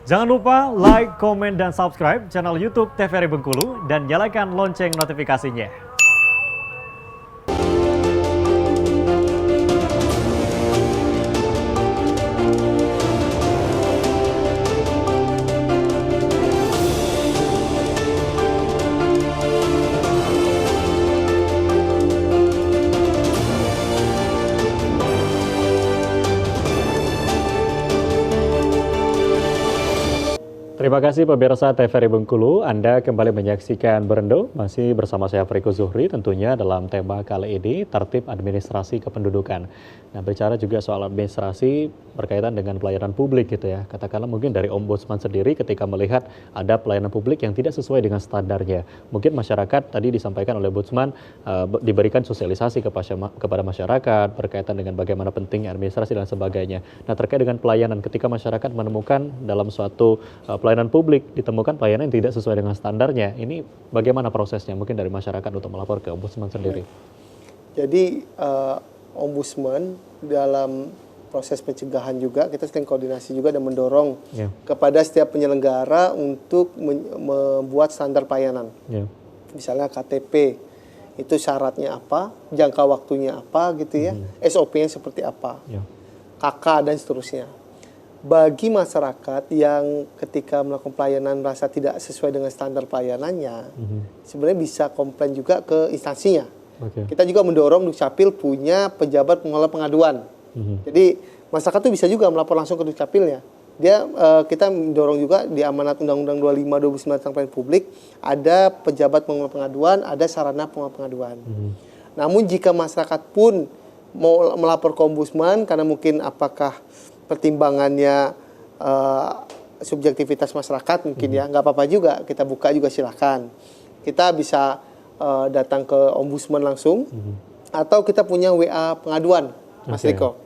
Jangan lupa like, komen, dan subscribe channel YouTube TVRI Bengkulu dan nyalakan lonceng notifikasinya. Terima kasih pemirsa TVRI Bengkulu, Anda kembali menyaksikan Berendo, masih bersama saya Friko Zuhri tentunya dalam tema kali ini, tertib administrasi kependudukan. Nah, bicara juga soal administrasi berkaitan dengan pelayanan publik gitu ya. Katakanlah mungkin dari Ombudsman sendiri ketika melihat ada pelayanan publik yang tidak sesuai dengan standarnya. Mungkin masyarakat tadi disampaikan oleh Ombudsman diberikan sosialisasi kepada masyarakat berkaitan dengan bagaimana pentingnya administrasi dan sebagainya. Nah, terkait dengan pelayanan ketika masyarakat menemukan dalam suatu pelayanan publik ditemukan pelayanan yang tidak sesuai dengan standarnya. Ini bagaimana prosesnya mungkin dari masyarakat untuk melapor ke Ombudsman sendiri? Jadi Ombudsman dalam proses pencegahan juga kita sering koordinasi juga dan mendorong kepada setiap penyelenggara untuk membuat standar pelayanan. Misalnya KTP itu syaratnya apa, jangka waktunya apa gitu ya, SOP-nya seperti apa, KK dan seterusnya. Bagi masyarakat yang ketika melakukan pelayanan merasa tidak sesuai dengan standar pelayanannya, sebenarnya bisa komplain juga ke instansinya. Kita juga mendorong Dukcapil punya pejabat pengelola pengaduan. Jadi masyarakat itu bisa juga melapor langsung ke Dukcapilnya. Kita mendorong juga di amanat Undang-Undang 25/2009 tentang pelayanan publik ada pejabat pengelola pengaduan, ada sarana pengelola pengaduan. Namun jika masyarakat pun mau melapor ke Ombudsman karena mungkin apakah pertimbangannya subjektivitas masyarakat mungkin ya, nggak apa-apa juga, kita buka juga silakan. Kita bisa datang ke Ombudsman langsung atau kita punya WA pengaduan, Mas Riko,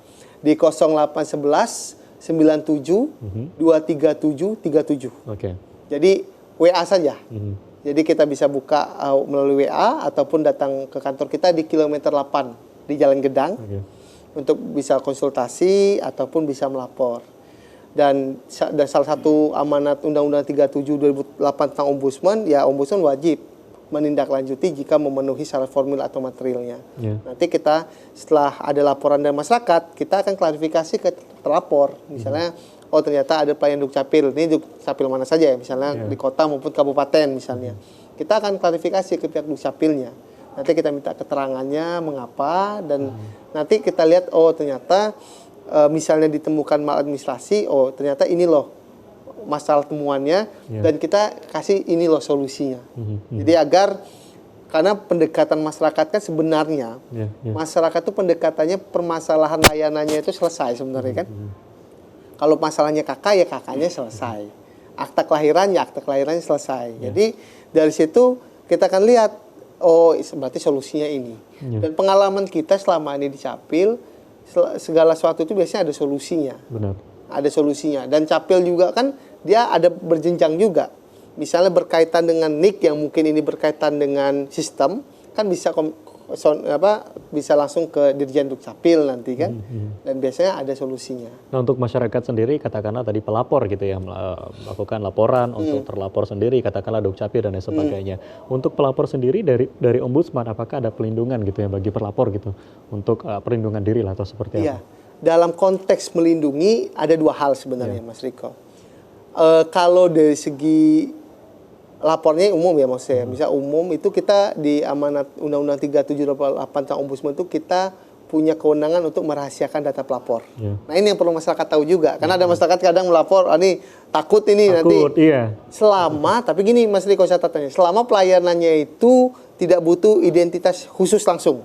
di 0811 97 237 37. Jadi WA saja. Jadi kita bisa buka melalui WA ataupun datang ke kantor kita di kilometer 8 di Jalan Gedang. Untuk bisa konsultasi ataupun bisa melapor. Dan salah satu amanat Undang-Undang 37/2008 tentang Ombudsman, ya Ombudsman wajib menindaklanjuti jika memenuhi syarat formil atau materialnya. Nanti kita setelah ada laporan dari masyarakat, kita akan klarifikasi ke terlapor. Misalnya, oh ternyata ada pelayanan Dukcapil, ini Dukcapil mana saja ya, misalnya di kota maupun kabupaten misalnya. Kita akan klarifikasi ke pihak Dukcapilnya. Nanti kita minta keterangannya mengapa dan nanti kita lihat oh ternyata misalnya ditemukan maladministrasi, oh ternyata ini loh masalah temuannya dan kita kasih ini loh solusinya. Jadi karena pendekatan masyarakat kan sebenarnya masyarakat itu pendekatannya permasalahan layanannya itu selesai sebenarnya kan. Kalau masalahnya kakak ya kakaknya selesai. Akta kelahiran ya akta kelahirannya selesai. Jadi dari situ kita akan lihat oh berarti solusinya ini. Dan pengalaman kita selama ini di Capil, segala sesuatu itu biasanya ada solusinya. Ada solusinya. Dan Capil juga kan dia ada berjenjang juga. Misalnya berkaitan dengan NIK yang mungkin ini berkaitan dengan sistem, kan bisa bisa langsung ke Dirjen Dukcapil nanti kan. Dan biasanya ada solusinya. Nah, untuk masyarakat sendiri katakanlah tadi pelapor gitu ya, melakukan laporan untuk terlapor sendiri katakanlah Dukcapil dan lain sebagainya. Untuk pelapor sendiri dari Ombudsman apakah ada pelindungan gitu ya bagi pelapor gitu untuk perlindungan diri lah atau seperti apa? Dalam konteks melindungi ada dua hal sebenarnya Mas Riko. Kalau dari segi lapornya umum ya maksudnya. Misal umum itu kita di amanat Undang-Undang 37/2008 tentang Ombudsman itu kita punya kewenangan untuk merahasiakan data pelapor. Nah ini yang perlu masyarakat tahu juga. Karena ada masyarakat kadang melapor, ini takut ini nanti. Selama, tapi gini Mas Riko catatannya, selama pelayanannya itu tidak butuh identitas khusus langsung.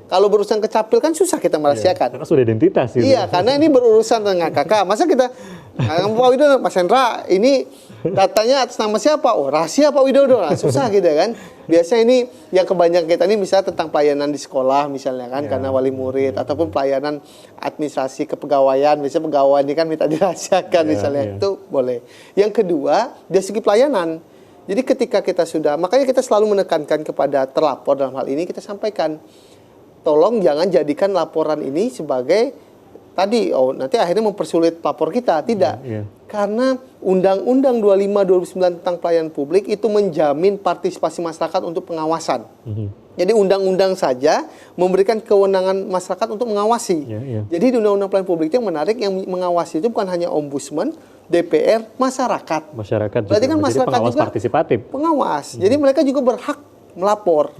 Kalau berurusan ke Capil kan susah kita merahasiakan. Karena sudah identitas. Gitu. Iya, karena ini berurusan dengan kakak. Masa kita, Pak Widodo, Mas Hendra, ini datanya atas nama siapa? Oh, rahasia Pak Widodo. Nah, susah gitu kan. Biasanya ini yang kebanyakan kita ini misalnya tentang pelayanan di sekolah misalnya kan, karena wali murid. Ataupun pelayanan administrasi kepegawaian. Misalnya pegawai ini kan minta dirahasiakan misalnya. Itu boleh. Yang kedua, dari segi pelayanan. Jadi ketika kita sudah, makanya kita selalu menekankan kepada terlapor dalam hal ini, kita sampaikan, tolong jangan jadikan laporan ini sebagai tadi nanti akhirnya mempersulit pelapor kita. Tidak. Iya. Karena Undang-Undang 25/2009 tentang pelayanan publik itu menjamin partisipasi masyarakat untuk pengawasan. Jadi undang-undang saja memberikan kewenangan masyarakat untuk mengawasi. Jadi di Undang-Undang Pelayanan Publik itu yang menarik, yang mengawasi itu bukan hanya ombudsman, DPR, masyarakat. Masyarakat juga Berarti kan menjadi masyarakat pengawas juga partisipatif. Pengawas. Jadi mereka juga berhak melapor.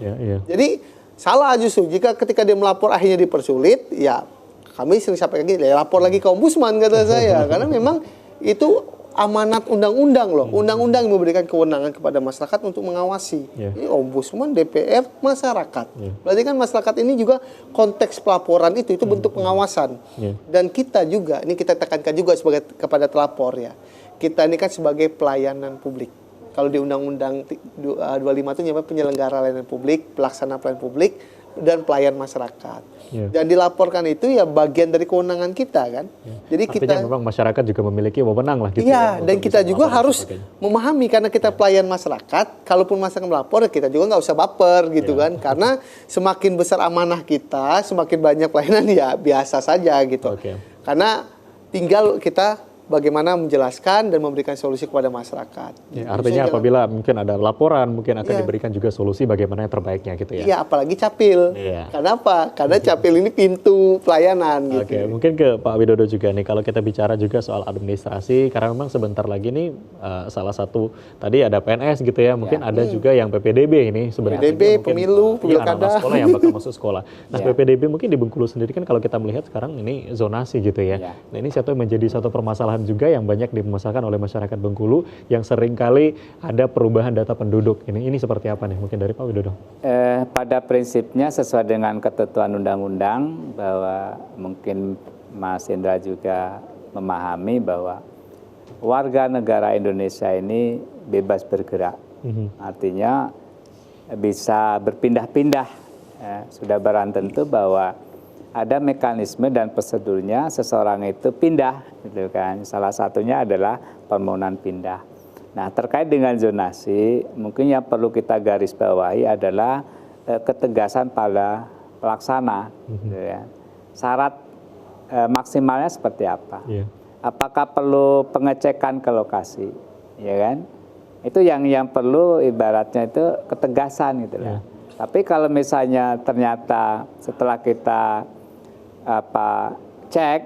Jadi salah justru jika ketika dia melapor akhirnya dipersulit, ya kami sering sampaikan lagi, ya lapor lagi ke ombudsman kata saya. Karena memang itu amanat undang-undang loh. Undang-undang memberikan kewenangan kepada masyarakat untuk mengawasi. Ini ombudsman, DPR, masyarakat. Berarti kan masyarakat ini juga konteks pelaporan itu bentuk pengawasan. Dan kita juga, ini kita tekankan juga sebagai kepada telapor ya. Kita ini kan sebagai pelayanan publik. Kalau di Undang-Undang 25 itu nyebut penyelenggara layanan publik, pelaksana pelayanan publik, dan pelayan masyarakat. Dan dilaporkan itu ya bagian dari kewenangan kita kan. Jadi artinya kita memang masyarakat juga memiliki wewenang lah gitu. Iya, dan kita juga harus memahami karena kita pelayan masyarakat, kalaupun masyarakat melapor kita juga nggak usah baper gitu kan. Karena semakin besar amanah kita, semakin banyak pelayanan ya biasa saja gitu. Karena tinggal kita bagaimana menjelaskan dan memberikan solusi kepada masyarakat. Artinya apabila mungkin ada laporan, mungkin akan diberikan juga solusi bagaimana yang terbaiknya gitu ya. Iya, apalagi capil. Kenapa? Karena capil ini pintu pelayanan gitu. Mungkin ke Pak Widodo juga nih, kalau kita bicara juga soal administrasi, karena memang sebentar lagi nih salah satu tadi ada PNS gitu ya, mungkin ada juga yang PPDB ini sebenarnya. PPDB, pemilu, anak-anak sekolah yang bakal masuk sekolah. Nah PPDB mungkin di Bengkulu sendiri kan kalau kita melihat sekarang ini zonasi gitu ya. Nah ini satu menjadi satu permasalahan juga yang banyak dimasalahkan oleh masyarakat Bengkulu yang seringkali ada perubahan data penduduk. Ini seperti apa nih mungkin dari Pak Widodo? Pada prinsipnya sesuai dengan ketentuan undang-undang bahwa mungkin Mas Indra juga memahami bahwa warga negara Indonesia ini bebas bergerak. Artinya bisa berpindah-pindah. Sudah barang tentu bahwa ada mekanisme dan prosedurnya seseorang itu pindah, gitu kan. Salah satunya adalah permohonan pindah. Nah, terkait dengan zonasi, mungkin yang perlu kita garis bawahi adalah ketegasan pada pelaksana. Gitu ya. Syarat maksimalnya seperti apa? Apakah perlu pengecekan ke lokasi, ya kan? Itu yang perlu ibaratnya itu ketegasan gitu lah. Tapi kalau misalnya ternyata setelah kita cek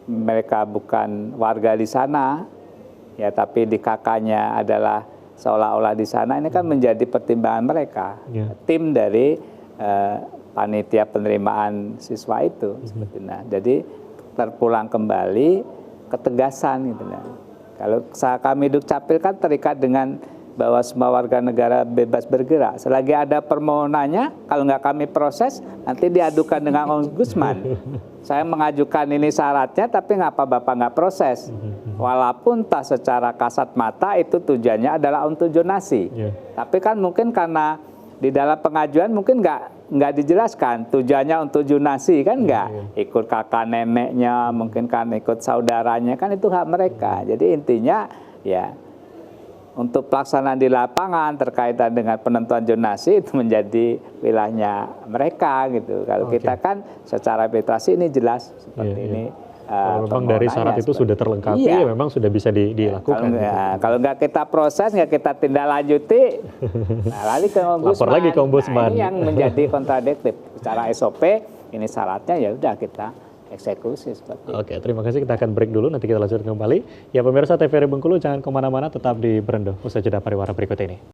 mereka bukan warga di sana, ya tapi di kakaknya adalah seolah-olah di sana, ini kan menjadi pertimbangan mereka, tim dari panitia penerimaan siswa itu. Jadi terpulang kembali ketegasan gitu. Kalau kami Dukcapil kan terikat dengan bahwa semua warga negara bebas bergerak. Selagi ada permohonannya, kalau nggak kami proses, nanti diadukan dengan ombudsman. Saya mengajukan ini syaratnya, tapi ngapa Bapak nggak proses? Walaupun tak secara kasat mata itu tujuannya adalah untuk zonasi. Tapi kan mungkin karena di dalam pengajuan mungkin nggak dijelaskan tujuannya untuk zonasi kan nggak. Ikut kakak neneknya, mungkin kan ikut saudaranya, kan itu hak mereka. Jadi intinya ya, untuk pelaksanaan di lapangan terkaitan dengan penentuan zonasi itu menjadi wilayahnya mereka gitu. Kalau kita kan secara administrasi ini jelas seperti ini. Kalau memang dari syarat itu sudah terlengkapi, ya memang sudah bisa dilakukan. Kalau nggak kita proses, nggak kita tindak lanjuti, nah lari ke ombudsman. Lapor lagi ke ombudsman. Nah, ini yang menjadi kontradiktif. Secara SOP ini syaratnya ya udah kita eksekusi seperti itu. Oke, terima kasih. Kita akan break dulu, nanti kita lanjutkan kembali. Ya pemirsa TVRI Bengkulu, jangan kemana-mana, tetap di Berendo. Usai jeda pariwara berikut ini.